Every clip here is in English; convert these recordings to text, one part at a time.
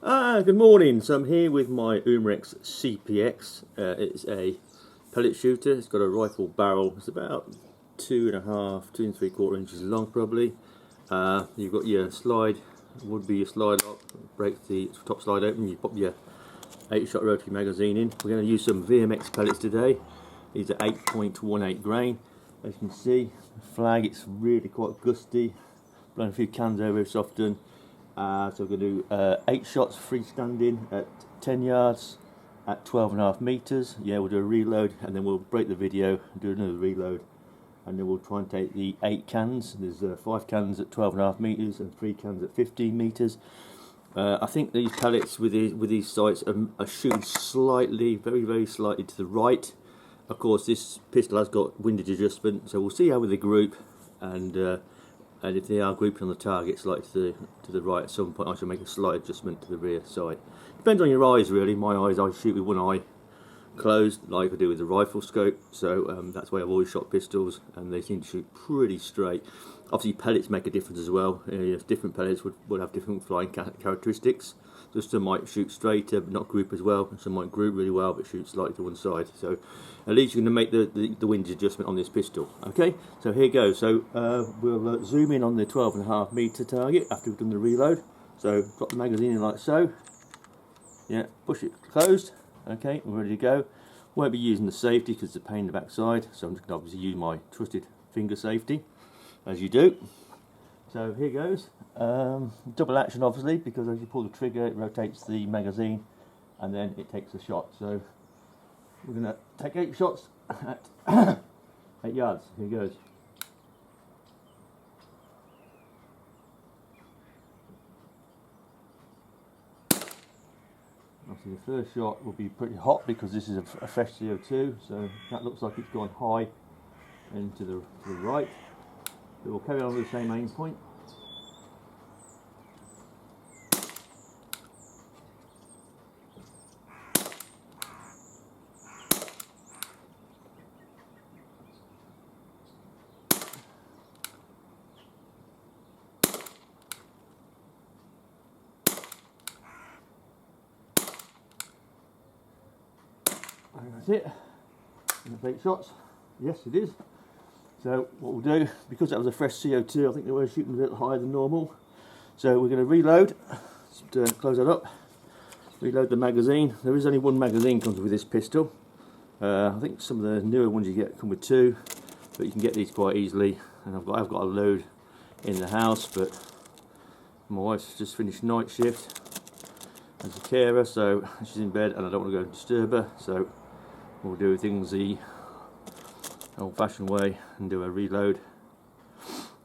Good morning. So I'm here with my Umarex CPX. It's a pellet shooter. It's got a rifle barrel. It's about 2.5, 2 3/4 inches long probably. You've got your slide, would be your slide lock, break the top slide open, you pop your 8-shot rotary magazine in. We're going to use some VMX pellets today. These are 8.18 grain. As you can see, the flag, it's really quite gusty. Blown a few cans over it often. So we're going to do 8 shots freestanding at 10 yards at 12.5 meters. Yeah, we'll do a reload and then we'll break the video and do another reload, and then we'll try and take the 8 cans. There's 5 cans at 12.5 meters and 3 cans at 15 meters. I think these pellets with these sights are shooting slightly, very slightly to the right. Of course, this pistol has got windage adjustment, so we'll see how they group, and if they are grouping on the target slightly to the right at some point, I shall make a slight adjustment to the rear side. Depends on your eyes really. My eyes, I shoot with one eye closed like I do with the rifle scope, so that's why I've always shot pistols, and they seem to shoot pretty straight. Obviously pellets make a difference as well. Different pellets would have different flying characteristics. So some might shoot straighter but not group as well, and some might group really well but shoot slightly to one side. So at least you're going to make the windage adjustment on this pistol. Okay, so here goes. So we'll zoom in on the 12.5 meter target after we've done the reload. So drop the magazine in like so. Yeah, push it closed. Okay, we're ready to go. Won't be using the safety because it's a pain in the backside, so I'm just going to obviously use my trusted finger safety, as you do. So here goes. Double action obviously, because as you pull the trigger it rotates the magazine and then it takes a shot. So we're going to take 8 shots at 8 yards. Here goes. Obviously the first shot will be pretty hot because this is a fresh CO2, so that looks like it's gone high and to the right. But we'll carry on with the same aim point. And that's it. And that's 8 shots. Yes, it is. So what we'll do, because that was a fresh CO2, I think they were shooting a little higher than normal. So we're going to reload. Just, close that up. Reload the magazine. There is only one magazine comes with this pistol. I think some of the newer ones you get come with 2, but you can get these quite easily. And I've got a load in the house, but my wife's just finished night shift as a carer, so she's in bed and I don't want to go and disturb her. So we'll do things the old-fashioned way and do a reload.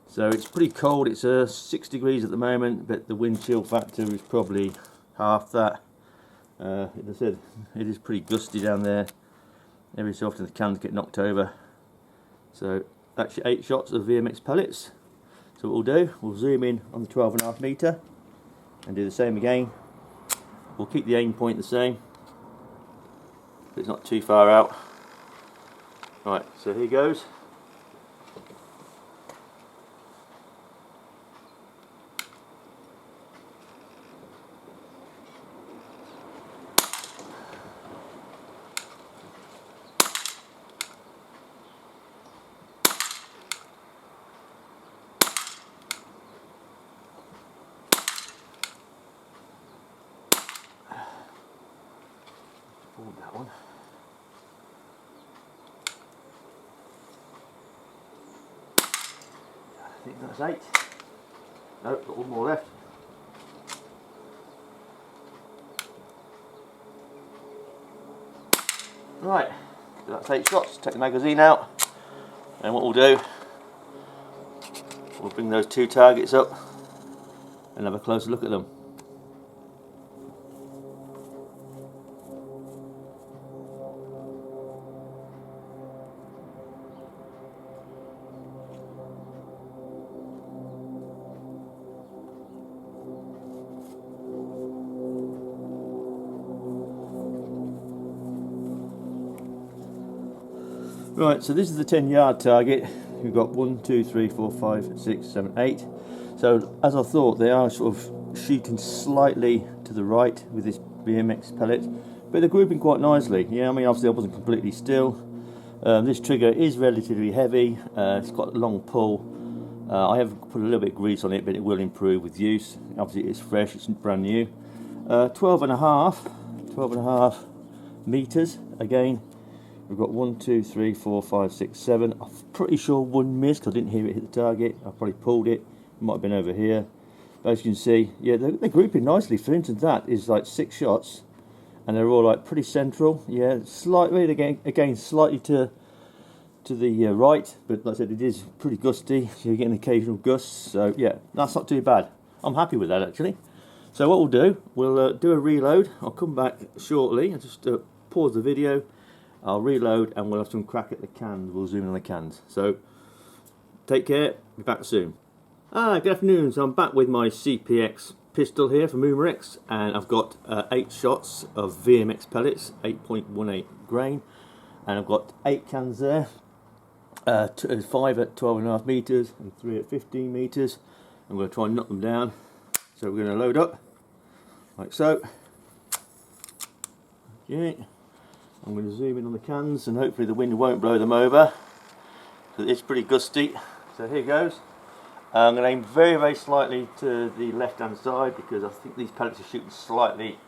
So it's pretty cold. It's 6 degrees at the moment, but the wind chill factor is probably half that. As I said, it is pretty gusty down there. Every so often the cans get knocked over. So that's your 8 shots of VMX pellets. So what we'll do, we'll zoom in on the 12.5 meter and do the same again. We'll keep the aim point the same, but it's not too far out. Right, so here goes. Hold that one. I think that's 8. No, got one more left. Right, so that's 8 shots. Take the magazine out, and what we'll do, we'll bring those 2 targets up and have a closer look at them. Right, so this is the 10-yard target. We've got 1, 2, 3, 4, 5, 6, 7, 8. So as I thought, they are sort of shooting slightly to to the right with this VMX pellet, but they're grouping quite nicely. Yeah, I mean, obviously I wasn't completely still. This trigger is relatively heavy, it's got a long pull. I have put a little bit of grease on it, but it will improve with use. Obviously it's fresh, it's brand new. 12 and a half meters. Again, we've got 1, 2, 3, 4, 5, 6, 7. I'm pretty sure one missed because I didn't hear it hit the target. I probably pulled it. It might have been over here. But as you can see, yeah, they're grouping nicely. For instance, that is like 6 shots, and they're all like pretty central. Yeah, slightly again slightly to the right, but like I said, it is pretty gusty. So you're getting occasional gusts. So yeah, that's not too bad. I'm happy with that actually. So what we'll do, we'll do a reload. I'll come back shortly and just pause the video. I'll reload and we'll have some crack at the cans. We'll zoom in on the cans. So take care. Be back soon. Good afternoon. So I'm back with my CPX pistol here from Umarex, and I've got 8 shots of VMX pellets, 8.18 grain, and I've got 8 cans there. 5 at 12.5 meters and 3 at 15 meters. I'm going to try and knock them down. So we're going to load up like so. Okay, I'm going to zoom in on the cans and hopefully the wind won't blow them over, because it's pretty gusty. So here goes. I'm going to aim very, very slightly to the left hand side because I think these pellets are shooting slightly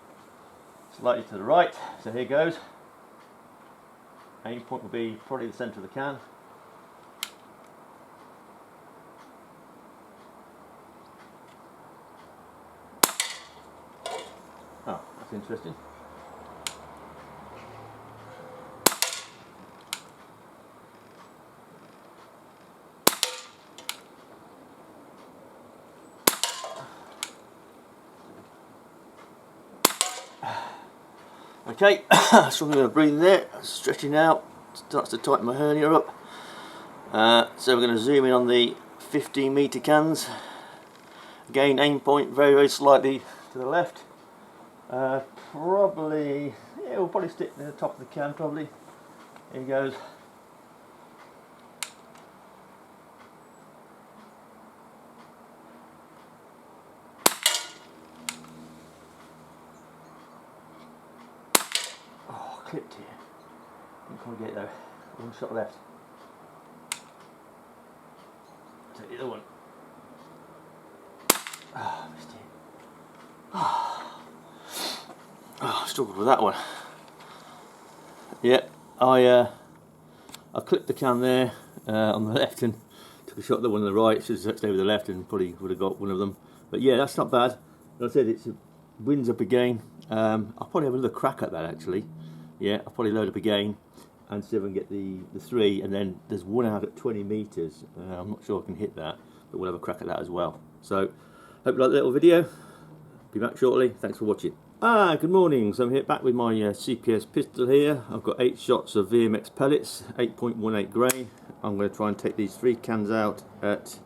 to the right. So here goes. Aim point will be probably the centre of the can. Oh, that's interesting. Okay, so I'm going to breathe there, stretching out, starts to tighten my hernia up. So we're going to zoom in on the 15 metre cans. Again, aim point very, very slightly to the left. Probably, yeah, we'll probably stick near the top of the can probably. Here he goes. Oh, clipped here. Didn't quite get it though. One shot left. Take the other one. Ah, missed it. Oh, I struggled with that one. Yeah, I clipped the can there on the left and took a shot at the one on the right. Should have stayed with the left and probably would have got one of them. But yeah, that's not bad. Like I said, it's wind's up again. I'll probably have another crack at that actually. Yeah, I'll probably load up again and see if I can get the 3. And then there's one out at 20 meters. I'm not sure I can hit that, but we'll have a crack at that as well. So hope you like the little video. Be back shortly. Thanks for watching. Good morning. So I'm here back with my CPS pistol here. I've got 8 shots of VMX pellets, 8.18 grain. I'm going to try and take these 3 cans out at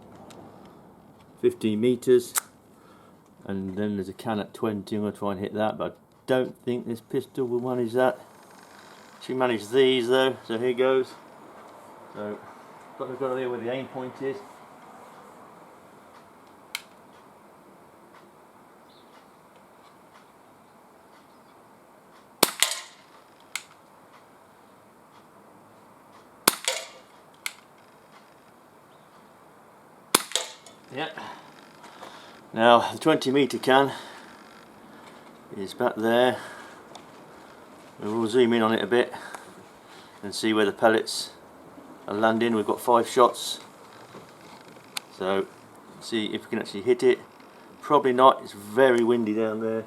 15 meters, and then there's a can at 20. I'm going to try and hit that, but I don't think this pistol will manage that. She managed these though, so here goes. So got to go there where the aim point is. Yeah. Now the 20 metre can is back there. We'll zoom in on it a bit and see where the pellets are landing. We've got 5 shots, so see if we can actually hit it. Probably not. It's very windy down there.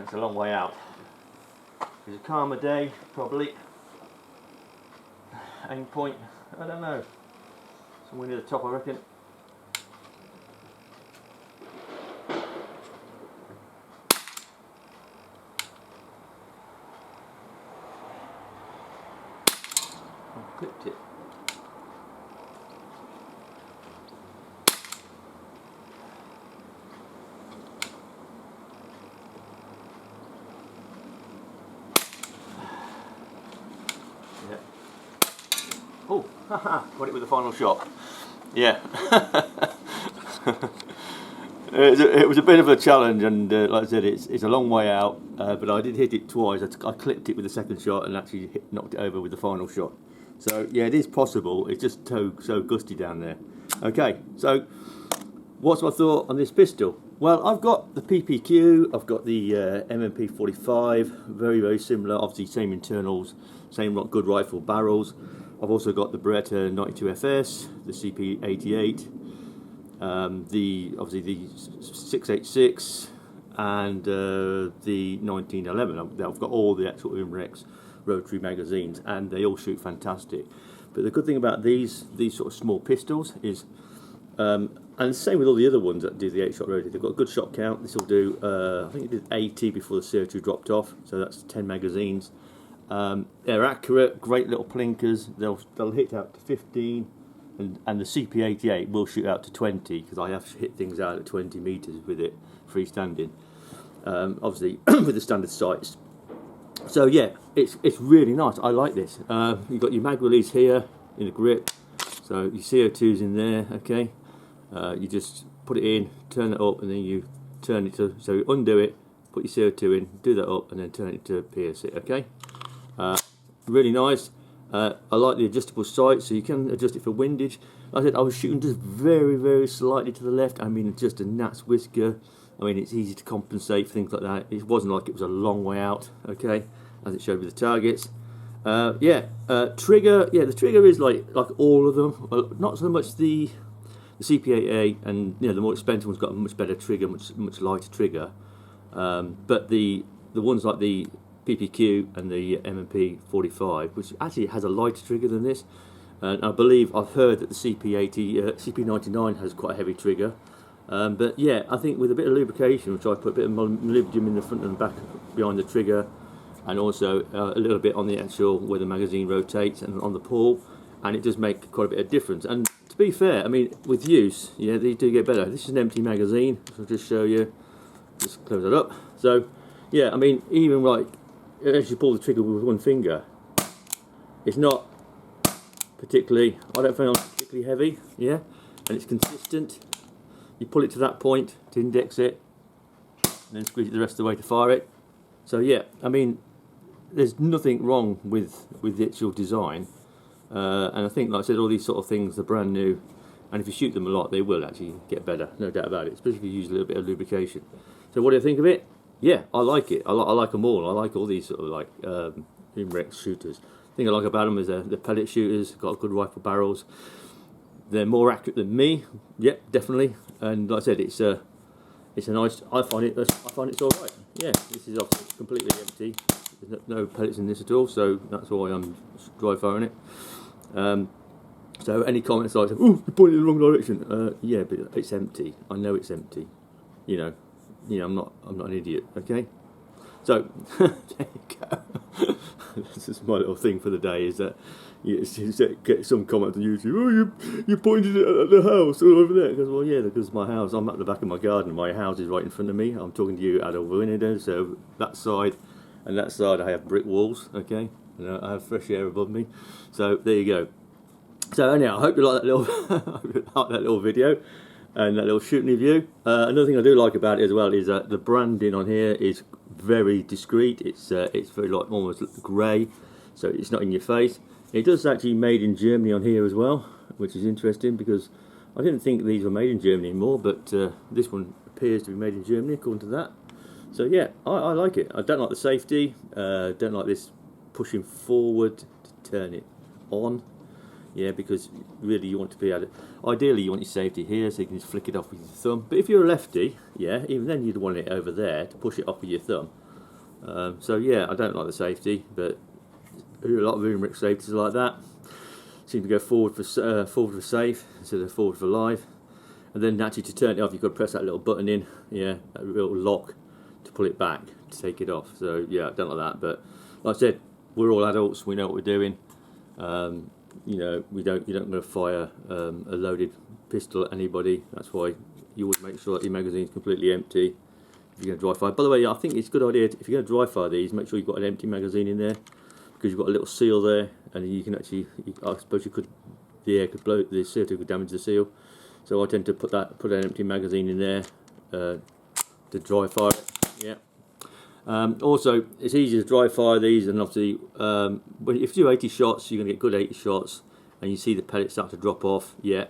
It's a long way out. It's a calmer day, probably. Aim point, I don't know. Somewhere near the top, I reckon. Clipped it. Yeah. Oh, haha, got it with the final shot. Yeah. It was a bit of a challenge, and like I said, it's a long way out, but I did hit it twice. I clipped it with the second shot and actually knocked it over with the final shot. So yeah, it is possible. It's just so gusty down there. Okay, so what's my thought on this pistol? Well, I've got the PPQ, I've got the M&P 45, very similar, obviously same internals, same good rifle barrels. I've also got the Beretta 92FS, the CP 88, obviously the 686, and the 1911. I've got all the actual Umarex rotary magazines, and they all shoot fantastic. But the good thing about these sort of small pistols is, and the same with all the other ones that do the 8-shot rotary, they've got a good shot count. This will do, I think it did 80 before the CO2 dropped off, so that's 10 magazines. They're accurate, great little plinkers. They'll hit out to 15, and the CP88 will shoot out to 20, because I have hit things out at 20 meters with it freestanding. Obviously with the standard sights. So yeah, it's really nice. I like this. You've got your mag release here in the grip, so your CO2's in there. Okay, you just put it in, turn it up, and then you turn it to, so you undo it, put your CO2 in, do that up, and then turn it to pierce it. Okay, really nice. I like the adjustable sight, so you can adjust it for windage. Like I said, I was shooting just very slightly to the left. I mean, just a gnat's whisker. I mean, it's easy to compensate for things like that. It wasn't like it was a long way out, okay, as it showed with the targets. Trigger, yeah, the trigger is like all of them. Well, not so much the CP88, and you know, the more expensive one's got a much better trigger, much lighter trigger. But the ones like the PPQ and the M&P 45, which actually has a lighter trigger than this. And I believe I've heard that the CP99 has quite a heavy trigger. But yeah, I think with a bit of lubrication, which I put a bit of molybdenum in the front and back behind the trigger, and also a little bit on the actual where the magazine rotates and on the pull, and it does make quite a bit of difference. And to be fair, I mean, with use, yeah, they do get better. This is an empty magazine, so I'll just show you. Just close it up. So yeah, I mean, even like as you pull the trigger with one finger, it's not particularly, I don't find it particularly heavy, yeah, and it's consistent. You pull it to that point to index it, and then squeeze it the rest of the way to fire it. So yeah, I mean, there's nothing wrong with the actual design, and I think, like I said, all these sort of things are brand new, and if you shoot them a lot, they will actually get better, no doubt about it, especially if you use a little bit of lubrication. So what do you think of it? Yeah, I like it. I like them all. I like all these sort of like Umarex shooters. The thing I like about them is the pellet shooters, got good rifle barrels. They're more accurate than me. Yep, definitely. And like I said, it's a nice. I find it's all right. Yeah, this is obviously completely empty. There's no pellets in this at all, so that's why I'm dry firing it. So any comments like, "Oh, you pointed in the wrong direction," yeah, but it's empty. I know it's empty. You know, I'm not an idiot. Okay. So there you go. This is my little thing for the day. Is that you get some comment on YouTube? Oh, you pointed it at the house over there. Because, well, yeah, because my house. I'm at the back of my garden. My house is right in front of me. I'm talking to you out of a window. So that side and that side, I have brick walls. Okay, I have fresh air above me. So there you go. So anyhow, I hope you like that little video and that little shooting review. Another thing I do like about it as well is that the branding on here is very discreet. It's very like almost grey, so it's not in your face. It does actually made in Germany on here as well, which is interesting because I didn't think these were made in Germany anymore, but this one appears to be made in Germany according to that. So yeah, I like it. I don't like the safety. Don't like this pushing forward to turn it on. Yeah, because really you want to be able to, ideally you want your safety here so you can just flick it off with your thumb. But if you're a lefty, yeah, even then you'd want it over there to push it off with your thumb. So yeah, I don't like the safety, but a lot of Umarex safeties are like that. Seem to go forward for safe instead of forward for live. And then actually to turn it off, you've got to press that little button in, yeah, that little lock to pull it back, to take it off. So yeah, I don't like that. But like I said, we're all adults, we know what we're doing. You know, you don't go to fire a loaded pistol at anybody. That's why you would make sure that your magazine's completely empty if you're going to dry fire. By the way, I think it's a good idea if you're going to dry fire these, make sure you've got an empty magazine in there, because you've got a little seal there, and you can actually, I suppose the air could blow, the CO2 could damage the seal. So I tend to put an empty magazine in there, to dry fire it. Yeah. Also, it's easy to dry fire these, and obviously, if you do 80 shots, you're going to get good 80 shots, and you see the pellets start to drop off. Yeah,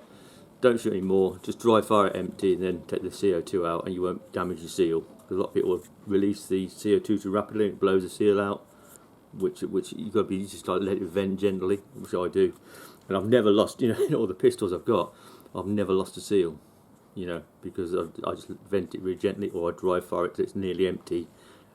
don't shoot anymore. Just dry fire it empty, and then take the CO2 out, and you won't damage your seal. Because a lot of people release the CO2 too rapidly, and it blows the seal out. Which you've got to be just like let it vent gently, which I do. And I've never lost, you know, all the pistols I've got, I've never lost a seal, you know, because I just vent it really gently, or I dry fire it till it's nearly empty,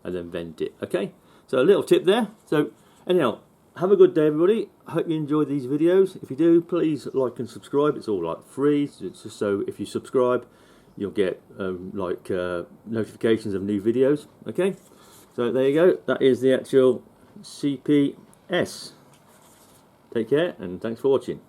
and then vent it. Okay, so a little tip there. So anyhow, have a good day, everybody. I hope you enjoyed these videos. If you do, please like and subscribe. It's all like free. It's just so if you subscribe, you'll get notifications of new videos. Okay, so there you go. That is the actual CPS. Take care, and thanks for watching.